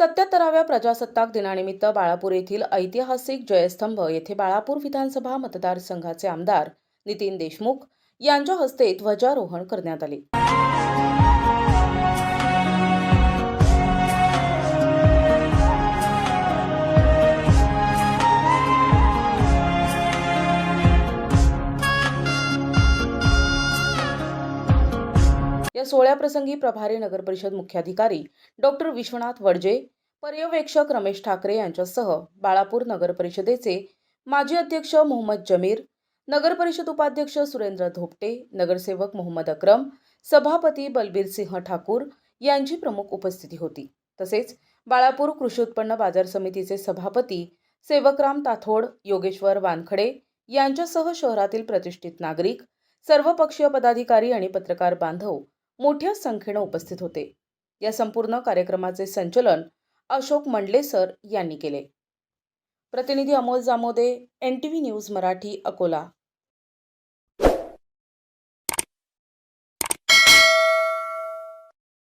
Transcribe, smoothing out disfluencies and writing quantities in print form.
77व्या प्रजासत्ताक दिनानिमित्त बाळापूर येथील ऐतिहासिक जयस्तंभ येथे बाळापूर विधानसभा मतदारसंघाचे आमदार नितीन देशमुख यांच्या हस्ते ध्वजारोहण करण्यात आले. या सोहळ्याप्रसंगी प्रभारी नगरपरिषद मुख्याधिकारी डॉक्टर विश्वनाथ वडजे, पर्यवेक्षक रमेश ठाकरे यांच्यासह बाळापूर नगरपरिषदेचे माजी अध्यक्ष मोहम्मद जमीर, नगरपरिषद उपाध्यक्ष सुरेंद्र धोपटे, नगरसेवक मोहम्मद अक्रम, सभापती बलबीरसिंह ठाकूर यांची प्रमुख उपस्थिती होती. तसेच बाळापूर कृषी उत्पन्न बाजार समितीचे सभापती सेवकराम ताथोड, योगेश्वर वानखडे यांच्यासह शहरातील प्रतिष्ठित नागरिक, सर्वपक्षीय पदाधिकारी आणि पत्रकार बांधव मोठ्या संख्येने उपस्थित होते. या संपूर्ण कार्यक्रमाचे संचालन अशोक मंडले सर यांनी केले. प्रतिनिधी अमोल जामोदे, NTV न्यूज मराठी, अकोला.